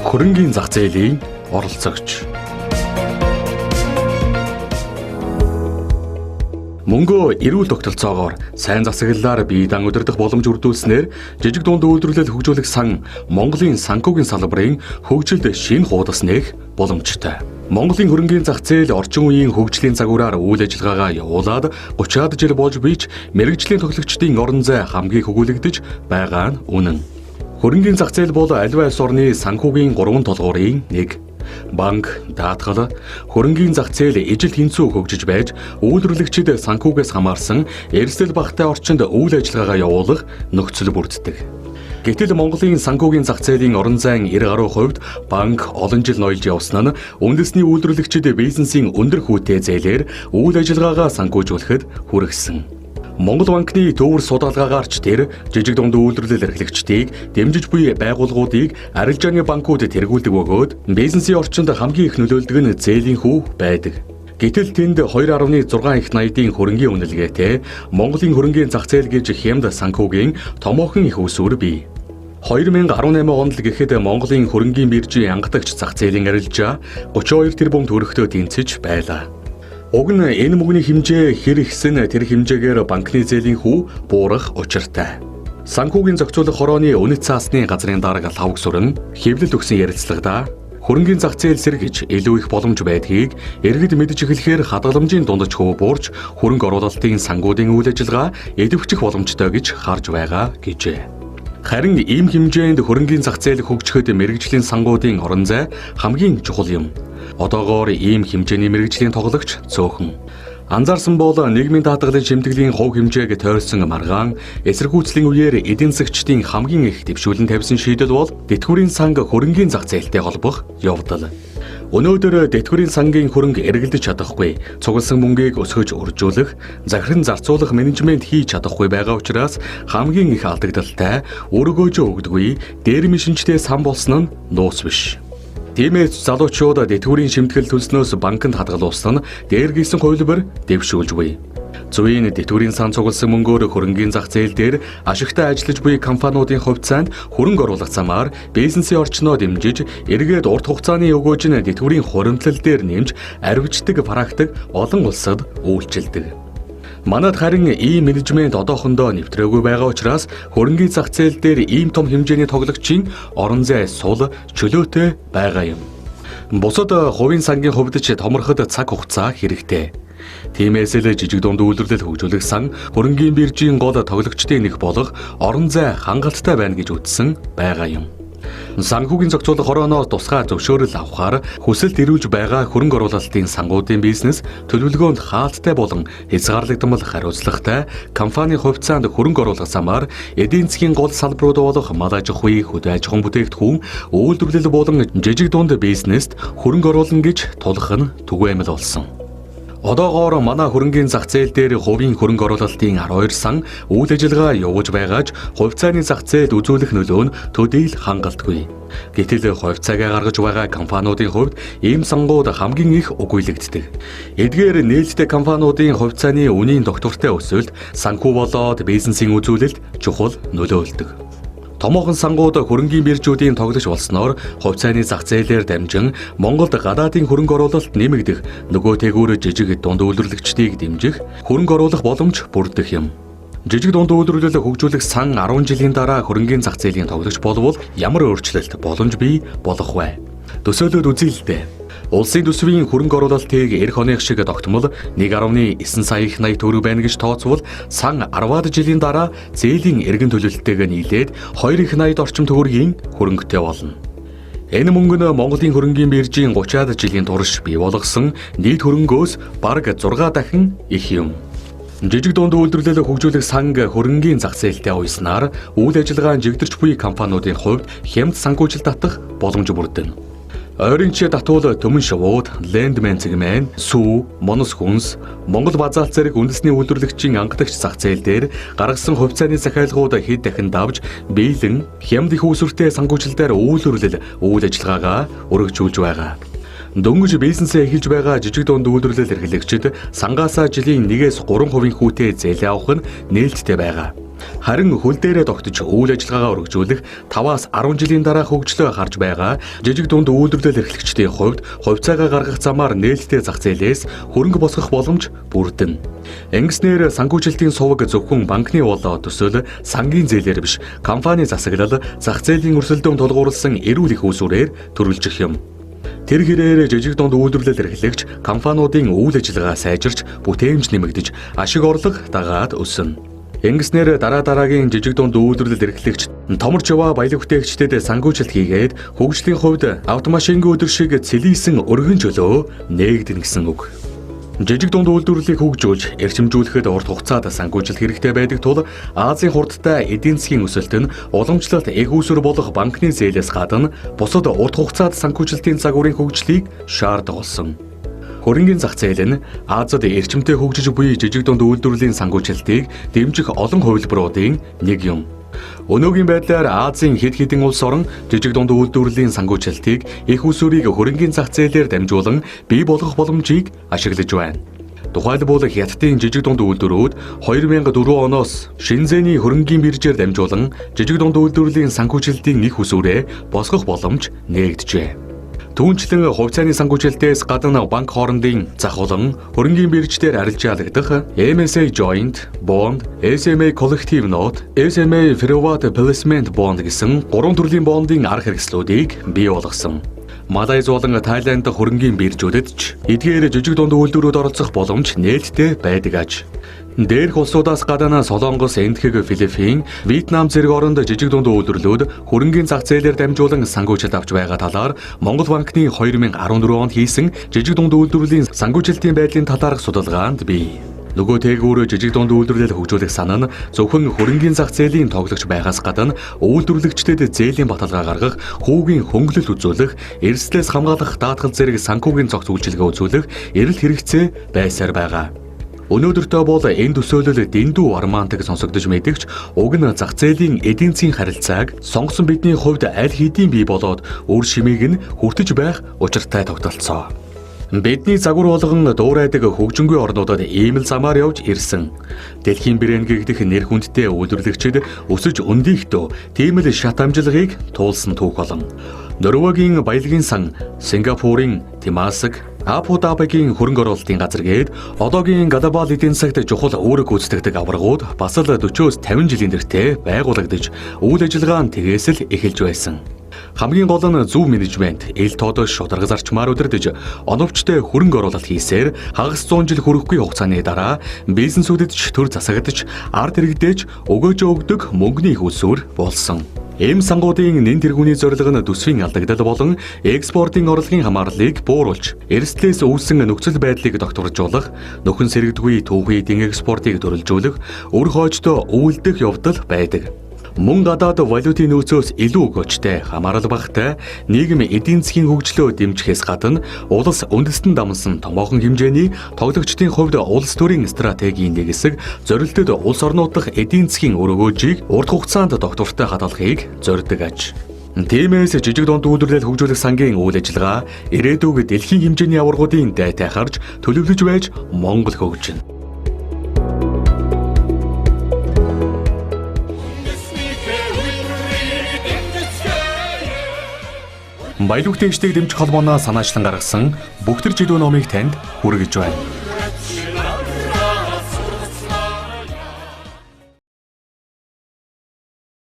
Хөрөнгийн зах зээлийн оролцогч. Мөнгөө эрүүл тогтолцоогоор сайн засаглалаар бие дан удирдах боломж бүрдүүлснээр жижиг дунд үйлдвэрлэл хөгжүүлэх сан Монголын санхүүгийн салбарын хөгжилд шинэ хуудас нээх боломжтой. Монголын хөрөнгийн зах зээл орчин үеийн хөгжлийн загвараар үйл ажиллагаагаа явуулаад 30-аад жил болж бич мэрэгжлийн тоглогчдын орон зай хамгийн хөгүүлэгдэж байгаа нь үнэн. Хөрөнгийн зах зээл бол аливаа улс орны санхүүгийн 3 толгуурын нэг. Банк, даатгал, хөрөнгийн зах зээл ижил тэнцүү хөгжиж байж үйлдвэрлэгчид санхүүгээс хамаарсан эрсдэл багатай орчинд үйл ажиллагаагаа явуулах нөхцөл бүрддэг. Гэтэл Монголын санхүүгийн зах зээлийн орон зайн 90% банк олон жил ноёлж явсан нь үндэсний үйлдвэрлэгчид бизнесийн өндөр хүүтэй зээлээр үйл ажиллагаагаа санхүүжүүлэхэд хүргэсэн. Монгол банкны төвөр судалгаагаарч тэр жижиг дунд үйлдвэрлэл эрхлэгчдийг дэмжиж буй байгууллагуудыг арилжааны банкуд тэргүүлдэг бөгөөд бизнесийн орчинд хамгийн их нөлөөлдөг нь зээлийн хүү байдаг. Гэтэл тэнд 2.6 их найдын хөрөнгийн үнэлгээтэй Монголын хөрөнгийн зах зээл гэж хямд санхүүгийн томоохон их усүр бий. 2018 онд л гэхэд Монголын хөрөнгийн биржийн ангадагч зах зээлийн арилжаа 32 тэрбум төгрөгтөө тэнцэж байлаа. Уг нь энэ мөнгөний хэмжээ хэр ихсэн тэр хэмжээгээр банкны зээлийн хүү буурах учиртай. Санхүүгийн зохицуулах хорооны үнэт цаасны газрын дарга лавг сүрэн хэвлэл өгсөн ярилцлагада хөрөнгийн зах зээл сэргэж илүү их боломж байдгийг иргэд мэдж эхлэхээр хадгаламжийн дундаж хөө буурч хөрөнгө оруулалтын сангуудын үйл ажиллагаа идэвхжих боломжтой гэж харж байгаа гэжээ. Харин ийм хэмжээнд хөрөнгийн зах зээл хөгжихэд мэрэгжлийн сангуудын орон зай хамгийн чухал юм. Одоогоор ийм хэмжээний мэрэгжлийн тоглогч цөөхөн. Анзаарсан бол нийгмийн даатгалын шимтгэлийн хувь хэмжээг тойрсон маргаан эсэргүүцлийн үеэр эдийн засгчдын хамгийн их дэвшүүлэн тавьсан шийдэл бол тэтгэврийн санг хөрөнгийн зах зээлтэй холбох явдал. Өнөөдөр тэтгэврийн сангийн хөрөнгө эргэлдэж чадахгүй, цугласан мөнгийг өсгөж үржүүлэх, захиран зарцуулах менежмент хийж чадахгүй байгаа учраас хамгийн их алдагдaltaй, өргөөжөө өгдөггүй, дээрми шинжтэй сан болсон нь нуус биш. Тиймээс залуучууд тэтгэврийн шимтгэл төлснөөс банкнд хадгалуулсан дээр гисэн хувилбар дэвшүүлж буй. Зөвийн тэтгэврийн сан цугласан мөнгөөр хөрөнгийн зах зээл дээр ашигтай ажиллаж буй компаниудын хувьцаанд хөрөнгө оруулах замаар бизнесийн орчноо дэмжиж, эргээд урт хугацааны өгөөж нь тэтгэврийн хуримтлал дээр нэмж арвиждаг практик олон улсад үйлчилдэг. Манайд харин ийм менежмент одоохондоо нэвтрээгүй байгаа учраас хөрөнгийн зах зээл дээр ийм том хэмжээний тоглогчийн орон зай сул чөлөөтэй байгаа юм. Бусад хувийн сангийн хувьд ч томорход цаг хугацаа хэрэгтэй. Тиймээс л жижиг дунд үйлдвэрлэл хөгжүүлэх сан хөрөнгийн биржийн гол тоглогчдын нэг болох орон зай хангалттай байна гэж үзсэн байгаа юм. Санхүүгийн зохицуулах хорооноос тусгай зөвшөөрөл авахаар хүсэлт ирүүлж байгаа хөрөнгө оруулалтын сангуудын бизнес төлөвлөгөөнд хаалттай болон хязгаарлагдмал хариуцлагатай компани хувьцаанд хөрөнгө оруулах замаар эдийн засгийн гол салбарууд болох мал аж ахуй, хөдөө аж ахуйн бүтээгдэхүүн, үйлдвэрлэл болон жижиг дунд бизнест хөрөнгө оруулна гэж тулах нь түгээмэл болсон. Одоогоор манай хөрөнгийн зах зээл дээр хувийн хөрөнгө оруулалтын 12 сан үйл ажиллагаа явуулж байгаач хувьцааны зах зээл үзүүлэх нөлөө нь төдийл хангалтгүй. Гэтэл хувьцаагаа гаргаж байгаа компаниудын хувьд ийм сангууд хамгийн их үгүйлэгддэг. Эдгээр нээлттэй компаниудын хувьцааны үнийн доктортой өсөлт санхүү болоод бизнесийн үзүүлэлт чухал нөлөөлдөг. Томоохон сангууд хөрөнгийн биржүүдийн тоглогч болсноор хувьцааны зах зээлээр дамжин Монголд гадаадын хөрөнгө оруулалт нэмэгдэх, нөгөө тэгүүр жижиг дунд үйлдвэрлэгчдийг дэмжих, хөрөнгө оруулах боломж бүрдэх юм. Жижиг дунд үйлдвэрлэл хөгжүүлэх сан 10 жилийн дараа хөрөнгийн зах зээлийн тоглогч болвол ямар өөрчлөлт боломж бий болох вэ? Төсөөлөд үзье л дээ. Улсын төсвийн хөрөнгө оруулалтыг эх оных шиг тогтмол 1.9 сая их найт төгрөг байна гэж тооцвол сан 10-аад жилийн дараа зээлийн эргэн төлөлттэйг нийлээд 2 их найт орчим төгрөгийн хөрөнгөтэй болно. Энэ мөнгө нь Монголын хөрөнгийн биржийн 30-аад жилийн турш бий болгосон нийт хөрөнгөөс бараг 6 дахин их юм. Жижиг дунд үйлдвэрлэл хөгжүүлэх санг хөрөнгийн зах зээлтэй уйснаар үйл ажиллагаанд жигдэрч буй компаниудын хувьд хямд санхүүжилт татах боломж бүрдэнэ. Ойрынч татвал Төмөн шувууд, Лендмен цэгмэн, Сүү, Монос хүнс, Монгол базаалт зэрэг үндэсний үйлдвэрлэгчийн ангадагч зах зээл дээр гаргасан хувьцааны захиалгууд хэд дахин давж, биелэн хямд их үүсвэртэй санхүүжилтээр үйлдвэрлэл үйл ажиллагаагаа өргөжүүлж байгаа. Дөнгөж бизнесээ эхэлж байгаа жижиг дунд үйлдвэрлэл эрхлэгчид сангаасаа жилийн 1-3% хүүтэй зээл авах нь нээлттэй байгаа. Харин хөл дээрээ тогтож үйл ажиллагаагаа өргөжүүлэх 5-аас 10 жилийн дараа хөгжлөө харж байгаа жижиг дунд үйлдвэрлэл эрхлэгчдийн хувьд хувьцаагаа гаргах замаар нээлттэй зах зээлээс хөрөнгө босгох боломж бүрдэнэ. Ингэснээр санхүүжилтийн суваг зөвхөн банкны болоо төсөөл сангийн зээлээр биш, компани засаглал, зах зээлийн өрсөлдөөн тулгуурласан эрүүл их усүрээр төрүүлжих юм. Тэр хэрээр жижиг дунд үйлдвэрлэл эрхлэгч компаниудын үйл ажиллагаа сайжирч, бүтээмж нэмэгдэж, ашиг орлого дагаад өснө. Ингэснээр дараагийн жижиг дунд үйлдвэрлэл эрхлэгч томорч яваа баялаг бүтээгчдэд санхүүжилт хийгээд хөгжлийн хувьд автомашингийн өдөр шиг цэлийсэн өргөн чөлөө нээгдэнэ гэсэн үг. Жижиг дунд үйлдвэрлэлийг хөгжүүлж, эрчимжүүлэхэд урт хугацаанд санхүүжилт хэрэгтэй байдаг тул Азийн хурдтай эдийн засгийн өсөлт нь уламжлалт их усүр болох банкны зээлээс гадна бусад урт хугацаанд санхүүжилтийн загварын хөгжлийг шаарддаг болсон. Хөрөнгөний зах зээл нь Азад эрчимтэй хөгжиж буй жижиг дунд үйлдвэрлэлийн санхүүжилтийг дэмжих олон хувилбаруудын нэг юм. Өнөөгийн байдлаар Азийн хэд хэдэн улс орон жижиг дунд үйлдвэрлэлийн санхүүжилтийг их усүрийг хөрөнгөний зах зээлээр дамжуулан бий болгох боломжийг ашиглаж байна. Тухайлбал Хятадын жижиг дунд үйлдвэрүүд 2004 оноос Шинзений хөрөнгөний биржээр дамжуулан жижиг дунд үйлдвэрлэлийн санхүүжилтийн их усүрээ босгох боломж нээгджээ. Түүнчлэн хувьцааны санхүүжилтээс гадна банк хоорондын зах улан хөрөнгөний бирждээр арилжаалагдах MSA Joint Bond, SMA Collective Note, SMA Private Placement Bond гэсэн 3 төрлийн бондын арга хэрэгслүүдийг бий болгосон. Малайз болон Тайланд хөрөнгөний биржүүдэд ч эдгээр жижиг дунд үйлдвэрүүд оролцох боломж нээлттэй байдаг аж. Дээрх улсуудаас гадна Солонгос, Энэтхэг, Филиппин, Вьетнам зэрэг оронд жижиг дунд үйлдвэрлэлүүд хөрөнгөний зах зээлээр дамжуулан санхүүжилт авч байгаа талаар Монгол банкны 2014 онд хийсэн жижиг дунд үйлдвэрлэлийн санхүүжилтийн байдлын талаарх судалгаанд бий. Нөгөө тээгүүр жижиг дунд үйлдвэрлэл хөгжүүлэх сан нь зөвхөн хөрөнгөний зах зээлийн тоглогч байгаас гадна үйлдвэрлэгчдэд зээлийн баталгаа гаргах, хүүгийн хөнгөлөлт үзүүлэх, эрсдлээс хамгаалах даатгал зэрэг санхүүгийн цогц үйлчилгээ үзүүлэх эрэлт хэрэгцээ байсаар байгаа. Өнөөдөртөө бол энэ төсөөлөл дэндүү армаантаг сонсогдож мэдэгч уг нь зах зээлийн эдийн засгийн харилцааг сонгосон бидний хувьд аль хэдийн бий болоод үр шимийг нь хүртэж байх учиртай тогтолцоо. Бидний загвар болгон дуурайдаг хөгжингүй орнуудад ийм л замаар явж ирсэн. Дэлхийн брэнд гэгдэх нэр хүндтэй үйлдвэрлэгчид өсөж өндийхтөө тийм л шат амжилгыг туулсан түүх болон Норвегийн баялагын сан, Сингапурын Темаск, Абу Дабигийн хөрөнгө оруулалтын газар гээд одоогийн глобал эдийн засагт чухал үүрэг гүйцэтгэдэг аваргууд бас л 40-50 жилийн тэртээ байгуулагдаж үйл ажиллагаа нь тэгээс л эхэлж байсан. Хамгийн гол нь зөв менежмент, ил тодос шударга зарчмаар удирдах, оновчтой хөрөнгө оруулалт хийсээр хагас 100 жил хүрэхгүй хугацааны дараа бизнесүүдэд ч төр засагдж, ард иргэдэж өгөөж өгдөг мөнгөний их усүр болсон. Эм сангуудын нэн тэргүүний зорилго нь төсвийн алдагдал болон экспортын орлогын хамаарлыг бууруулж, эрсдлээс үүссэн нөхцөл байдлыг докторжуулах, нөхөн сэрэгдгүй түүхий эдийн экспортыг дөрвөлжүүлэх, өр хойждоо үйлдэх явдал байдаг. Мөн гадаад валютын нөөцөөс илүү өгөөжтэй, хамаарал багтай нийгэм эдийн засгийн хөгжлөө дэмжихээс гадна улс үндэстэн дамсан томоохон хэмжээний тоглогчдын хувьд улс төрийн стратегийн нэг хэсэг зорилтод улс орнууд дахь эдийн засгийн өргөөжийг урт хугацаанд доктортой хадгалахыг зорддог аж. Тиймээс жижиг дунд үйлдвэрлэл хөгжүүлэх сангийн үйл ажиллагаа ирээдүйг дэлхийн хэмжээний аваргуудын дайтай харж төлөвлөж байж Монгол хөгжинэ. Баялаг бүтээгчдийг дэмжих холбооноос санаачлан гаргасан Бүхтэр жидүү номыг танд хүргэж байна.